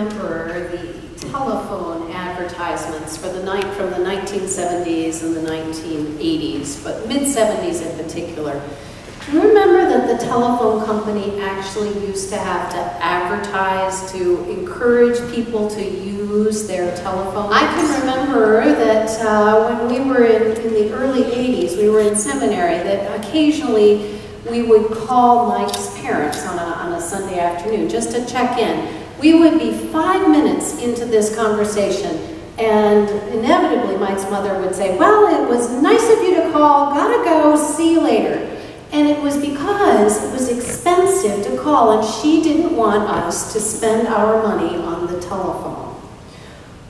remember the telephone advertisements for the night from the 1970s and the 1980s, but mid-70s in particular. Do you remember that the telephone company actually used to have to advertise to encourage people to use their telephone? I can remember that when we were in the early 80s, we were in seminary, that occasionally we would call Mike's parents on a Sunday afternoon just to check in. We would be 5 minutes into this conversation, and inevitably Mike's mother would say, "Well, it was nice of you to call, gotta go, see you later." And it was because it was expensive to call, and she didn't want us to spend our money on the telephone.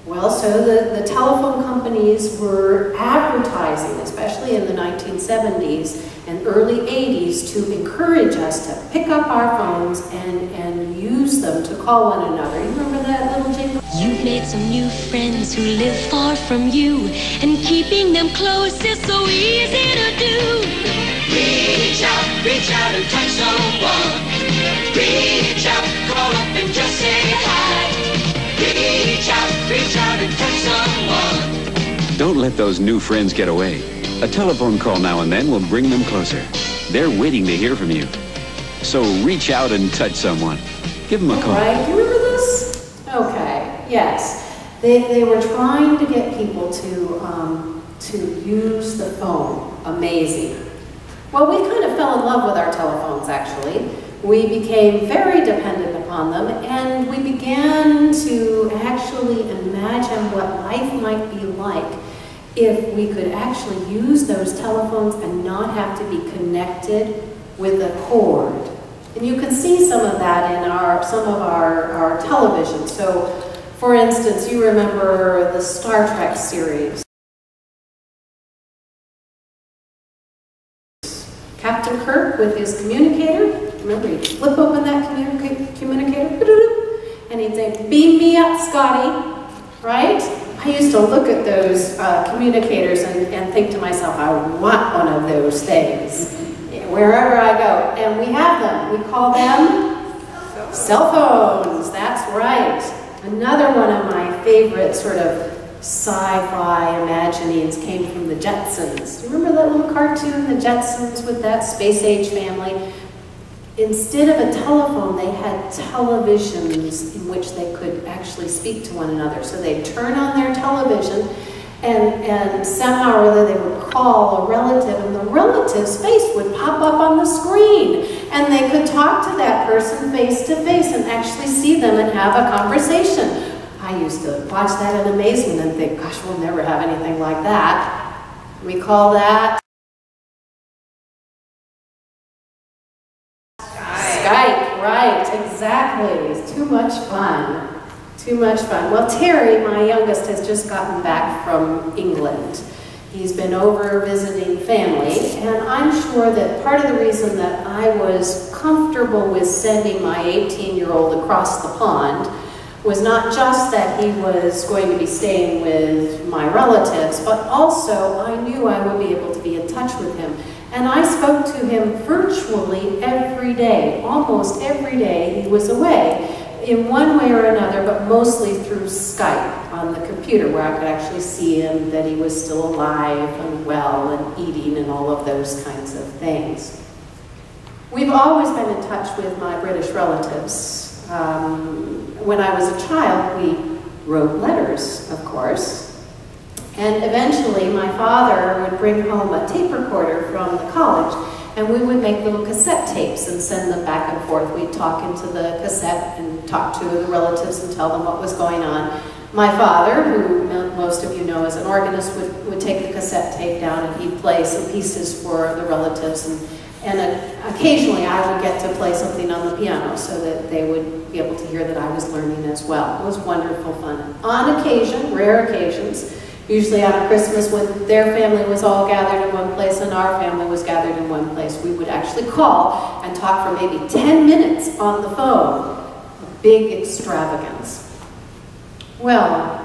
Well, so the telephone companies were advertising, especially in the 1970s and early 80s, to encourage us to pick up our phones and use them to call one another. You remember that little jingle? You've made some new friends who live far from you, and keeping them close is so easy to do. Reach out and touch someone. Reach out, call up and just say hi. Reach out and touch someone. Don't let those new friends get away. A telephone call now and then will bring them closer. They're waiting to hear from you. So reach out and touch someone. Give them a call. Right, do you remember this? Okay, yes. They were trying to get people to use the phone. Amazing. Well, we kind of fell in love with our telephones, actually. We became very dependent upon them, and we began to actually imagine what life might be like if we could actually use those telephones and not have to be connected with a cord. And you can see some of that in some of our television. So, for instance, you remember the Star Trek series. Captain Kirk with his communicator. Remember, he'd flip open that communicator, and he'd say, "Beam me up, Scotty," right? I used to look at those communicators and think to myself, I want one of those things wherever I go. And we have them. We call them cell phones. That's right. Another one of my favorite sort of sci-fi imaginings came from the Jetsons. Do you remember that little cartoon, the Jetsons, with that space-age family? Instead of a telephone, they had televisions in which they could actually speak to one another. So they'd turn on their television, and somehow or other they would call a relative, and the relative's face would pop up on the screen, and they could talk to that person face to face and actually see them and have a conversation. I used to watch that in amazement and think, gosh, we'll never have anything like that. We call that Skype, right, exactly. It's too much fun. Too much fun. Well, Terry, my youngest, has just gotten back from England. He's been over visiting family, and I'm sure that part of the reason that I was comfortable with sending my 18-year-old across the pond was not just that he was going to be staying with my relatives, but also I knew I would be able to be in touch with him. And I spoke to him virtually every day. Almost every day he was away in one way or another, but mostly through Skype on the computer, where I could actually see him, that he was still alive and well and eating and all of those kinds of things. We've always been in touch with my British relatives. When I was a child, we wrote letters, of course. And eventually, my father would bring home a tape recorder from the college, and we would make little cassette tapes and send them back and forth. We'd talk into the cassette and talk to the relatives and tell them what was going on. My father, who most of you know is an organist, would take the cassette tape down and he'd play some pieces for the relatives, and occasionally I would get to play something on the piano so that they would be able to hear that I was learning as well. It was wonderful fun. On occasion, rare occasions, usually on Christmas when their family was all gathered in one place and our family was gathered in one place, we would actually call and talk for maybe 10 minutes on the phone. A big extravagance. Well,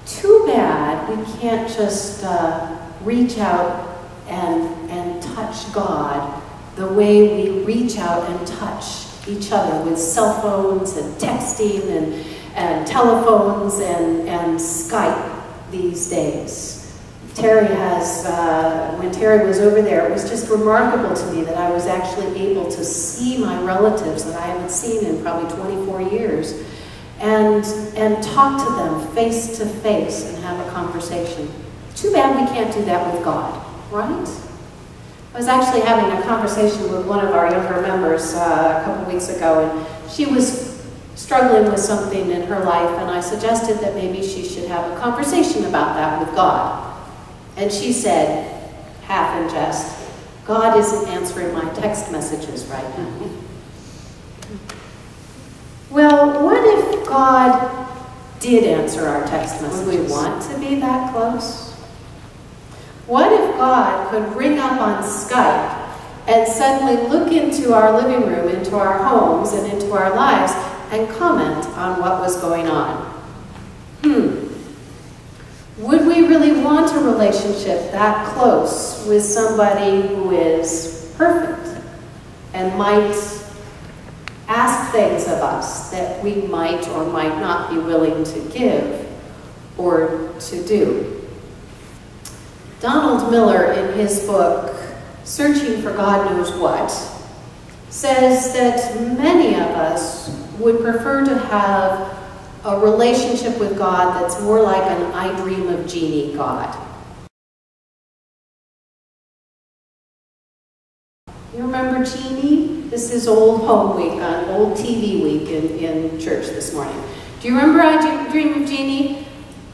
too bad we can't just reach out and touch God the way we reach out and touch each other with cell phones and texting and telephones and Skype these days. Terry has, when Terry was over there, it was just remarkable to me that I was actually able to see my relatives that I haven't seen in probably 24 years and talk to them face to face and have a conversation. Too bad we can't do that with God, right? I was actually having a conversation with one of our younger members a couple weeks ago, and she was struggling with something in her life, and I suggested that maybe she should have a conversation about that with God. And she said, half in jest, God isn't answering my text messages right now. Well, what if God did answer our text messages? Would we want to be that close? What if God could ring up on Skype and suddenly look into our living room, into our homes, and into our lives and comment on what was going on? Would we really want a relationship that close with somebody who is perfect and might ask things of us that we might or might not be willing to give or to do? Donald Miller, in his book, Searching for God Knows What, says that many of us would prefer to have a relationship with God that's more like an I Dream of Jeannie God. You remember Jeannie? This is Old Home Week, Old TV Week in church this morning. Do you remember I Dream of Jeannie?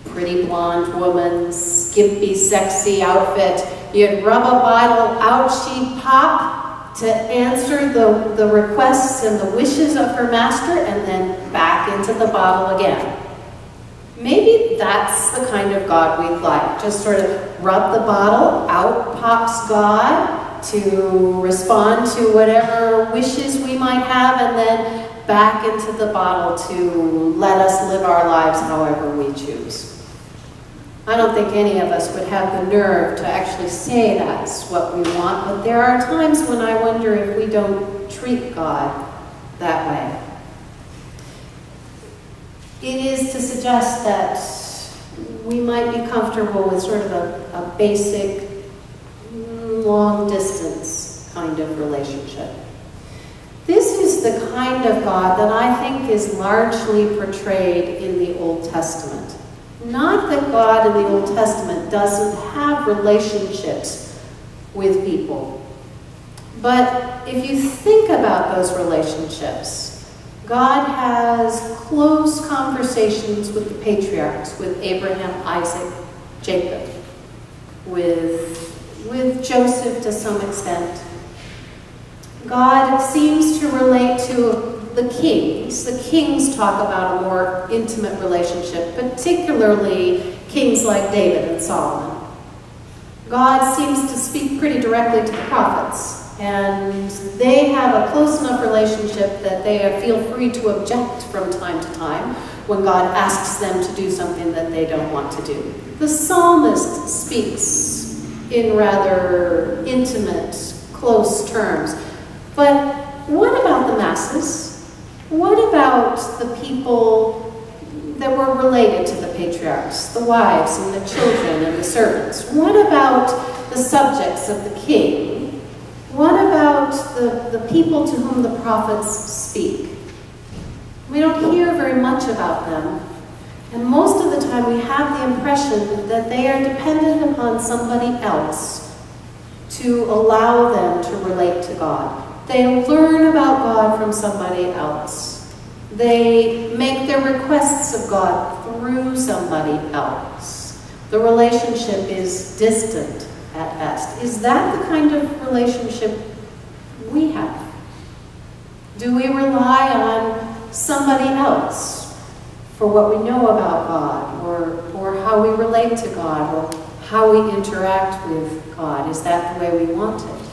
Pretty blonde woman, skimpy, sexy outfit. You'd rub a bottle out, she'd pop to answer the requests and the wishes of her master, and then back into the bottle again. Maybe that's the kind of God we'd like. Just sort of rub the bottle, out pops God to respond to whatever wishes we might have, and then back into the bottle to let us live our lives however we choose. I don't think any of us would have the nerve to actually say that's what we want, but there are times when I wonder if we don't treat God that way. It is to suggest that we might be comfortable with sort of a basic, long-distance kind of relationship. This is the kind of God that I think is largely portrayed in the Old Testament. Not that God in the Old Testament doesn't have relationships with people, but if you think about those relationships, God has close conversations with the patriarchs, with Abraham, Isaac, Jacob, with Joseph to some extent. God seems to relate to the kings. The kings talk about a more intimate relationship, particularly kings like David and Solomon. God seems to speak pretty directly to the prophets, and they have a close enough relationship that they feel free to object from time to time when God asks them to do something that they don't want to do. The psalmist speaks in rather intimate, close terms. But what about the masses? What about the people that were related to the patriarchs, the wives and the children and the servants? What about the subjects of the king? What about the people to whom the prophets speak? We don't hear very much about them, and most of the time we have the impression that they are dependent upon somebody else to allow them to relate to God. They learn about God from somebody else. They make their requests of God through somebody else. The relationship is distant at best. Is that the kind of relationship we have? Do we rely on somebody else for what we know about God, or how we relate to God, or how we interact with God? Is that the way we want it?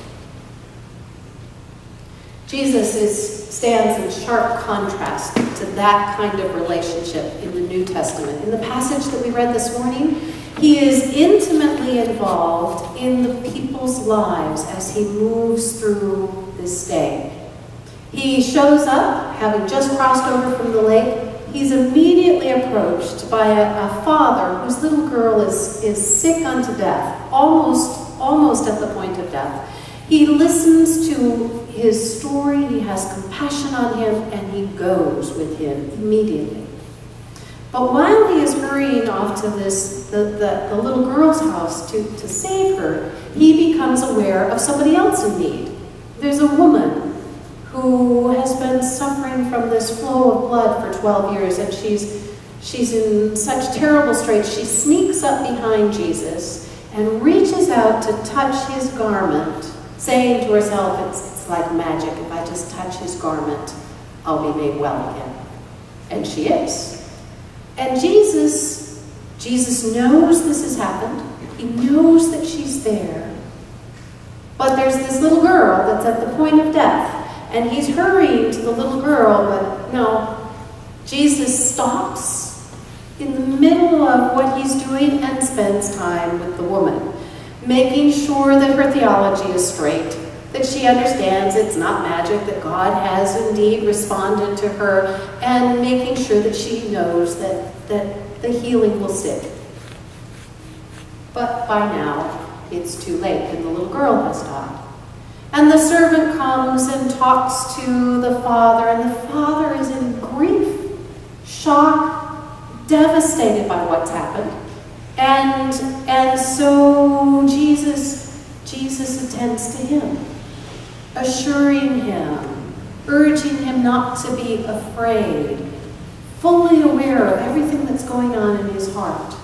Jesus stands in sharp contrast to that kind of relationship in the New Testament. In the passage that we read this morning, he is intimately involved in the people's lives as he moves through this day. He shows up, having just crossed over from the lake, he's immediately approached by a father whose little girl is sick unto death, almost at the point of death. He listens to his story, he has compassion on him, and he goes with him immediately. But while he is hurrying off to the little girl's house to save her, he becomes aware of somebody else in need. There's a woman who has been suffering from this flow of blood for 12 years, and she's in such terrible straits. She sneaks up behind Jesus and reaches out to touch his garment, saying to herself, it's like magic. If I just touch his garment, I'll be made well again. And she is. And Jesus knows this has happened. He knows that she's there. But there's this little girl that's at the point of death. And he's hurrying to the little girl, but no. Jesus stops in the middle of what he's doing and spends time with the woman, making sure that her theology is straight, that she understands it's not magic, that God has indeed responded to her, and making sure that she knows that the healing will stick. But by now, it's too late, and the little girl has died. And the servant comes and talks to the father, and the father is in grief, shock, devastated by what's happened. And so Jesus attends to him, assuring him, urging him not to be afraid, fully aware of everything that's going on in his heart.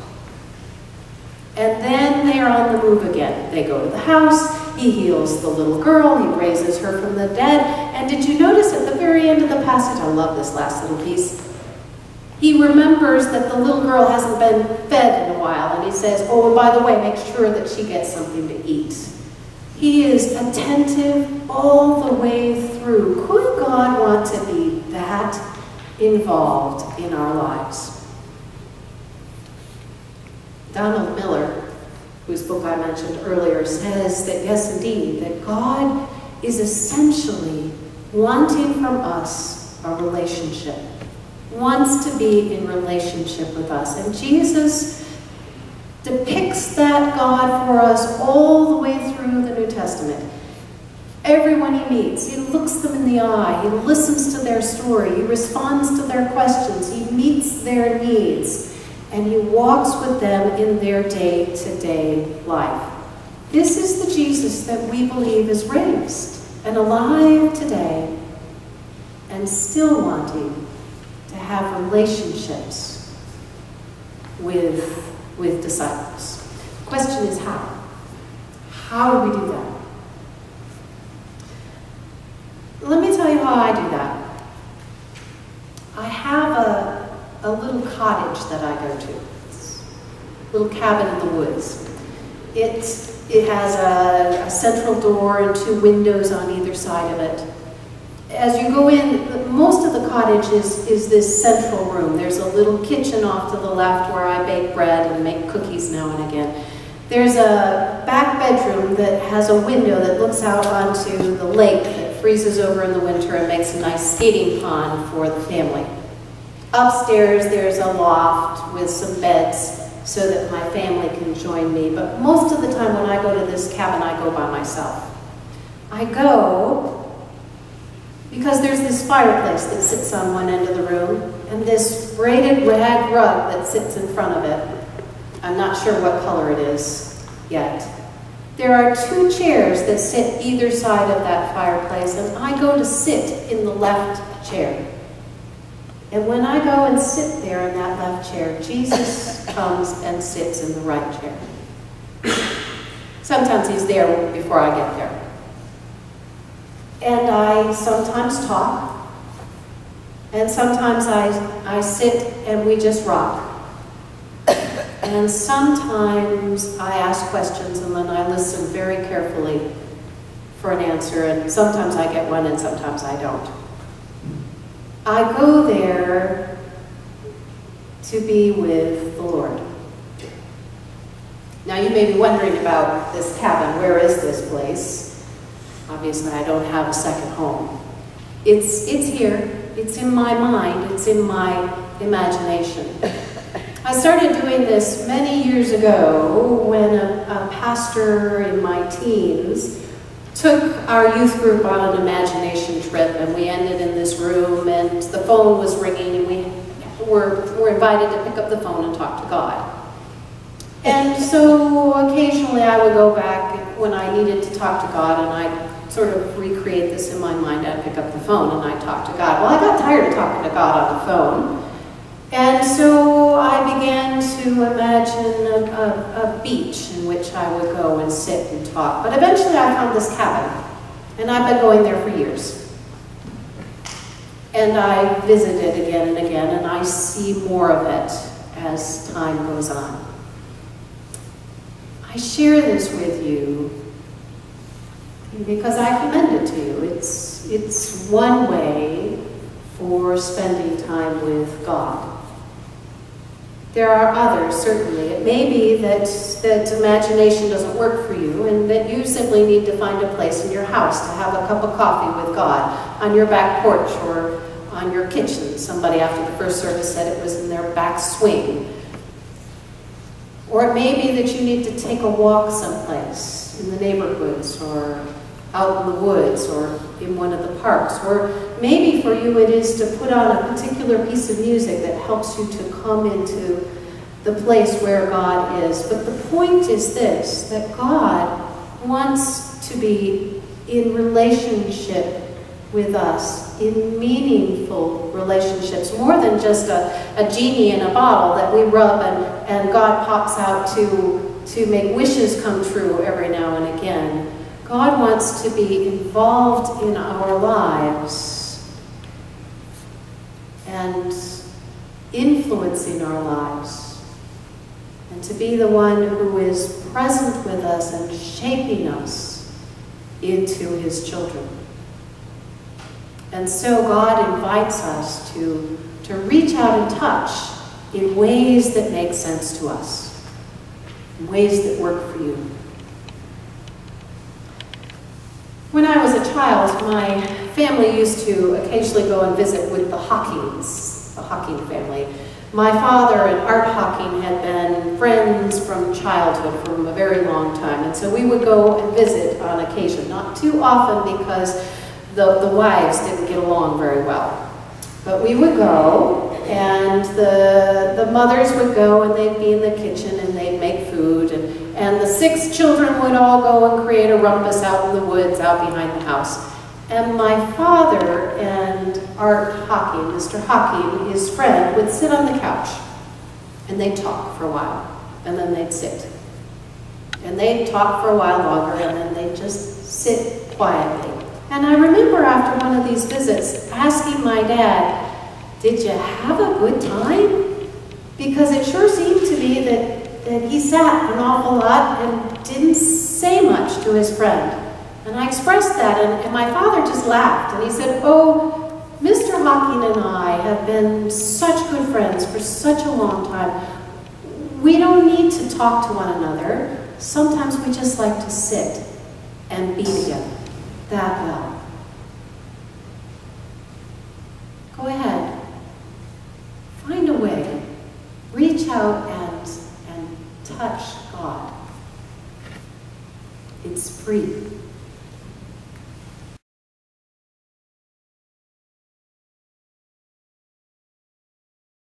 And then they are on the move again. They go to the house, he heals the little girl, he raises her from the dead, and did you notice at the very end of the passage, I love this last little piece, he remembers that the little girl hasn't been fed in a while, and he says, oh, and by the way, make sure that she gets something to eat. He is attentive all the way through. Could God want to be that involved in our lives? Donald Miller, whose book I mentioned earlier, says that yes, indeed, that God is essentially wanting from us a relationship, wants to be in relationship with us. And Jesus depicts that God for us all the way through the New Testament. Everyone he meets, he looks them in the eye, he listens to their story, he responds to their questions, he meets their needs, and he walks with them in their day-to-day life. This is the Jesus that we believe is raised and alive today and still wanting to have relationships with disciples. The question is how? How do we do that? Let me tell you how I do that. I have a little cottage that I go to. It's a little cabin in the woods. It has a central door and 2 windows on either side of it. As you go in, most of the cottage is this central room. There's a little kitchen off to the left where I bake bread and make cookies now and again. There's a back bedroom that has a window that looks out onto the lake that freezes over in the winter and makes a nice skating pond for the family. Upstairs, there's a loft with some beds so that my family can join me. But most of the time when I go to this cabin, I go by myself. I go because there's this fireplace that sits on one end of the room and this braided rag rug that sits in front of it. I'm not sure what color it is yet. There are 2 chairs that sit either side of that fireplace, and I go to sit in the left chair. And when I go and sit there in that left chair, Jesus comes and sits in the right chair. Sometimes he's there before I get there. And I sometimes talk, and sometimes I sit and we just rock. And sometimes I ask questions and then I listen very carefully for an answer, and sometimes I get one and sometimes I don't. I go there to be with the Lord. Now you may be wondering about this cabin. Where is this place? Obviously I don't have a second home. It's here. It's in my mind. It's in my imagination. I started doing this many years ago when a pastor in my teens took our youth group on an imagination trip, and we ended in this room and the phone was ringing and we were invited to pick up the phone and talk to God. And so occasionally I would go back when I needed to talk to God, and I'd sort of recreate this in my mind. I'd pick up the phone and I'd talk to God. Well, I got tired of talking to God on the phone, and so I began to imagine a beach in which I would go and sit and talk. But eventually I found this cabin, and I've been going there for years. And I visit it again and again, and I see more of it as time goes on. I share this with you because I commend it to you. It's one way for spending time with God. There are others, certainly. It may be that imagination doesn't work for you, and that you simply need to find a place in your house to have a cup of coffee with God, on your back porch or on your kitchen. Somebody after the first service said it was in their back swing. Or it may be that you need to take a walk someplace in the neighborhoods or out in the woods or in one of the parks. Or maybe for you it is to put on a particular piece of music that helps you to come into the place where God is. But the point is this, that God wants to be in relationship with us, in meaningful relationships, more than just a genie in a bottle that we rub and God pops out to make wishes come true every now and again. God wants to be involved in our lives and influencing our lives, and to be the one who is present with us and shaping us into his children. And so God invites us to reach out and touch in ways that make sense to us, in ways that work for you. When I was a child, my family used to occasionally go and visit with the Hawkins, the Hawking family. My father and Art Hawking had been friends from childhood, from a very long time, and so we would go and visit on occasion, not too often because the wives didn't get along very well. But we would go, and the mothers would go, and they'd be in the kitchen, and they'd make food, and the 6 children would all go and create a rumpus out in the woods, out behind the house. And my father and Art Hawking, Mr. Hawking, his friend, would sit on the couch, and they'd talk for a while, and then they'd sit. And they'd talk for a while longer, and then they'd just sit quietly. And I remember after one of these visits asking my dad, "Did you have a good time?" Because it sure seemed to me that he sat an awful lot and didn't say much to his friend. And I expressed that, and my father just laughed, and he said, "Oh, Mr. Hawking and I have been such good friends for such a long time. We don't need to talk to one another. Sometimes we just like to sit and be together that way."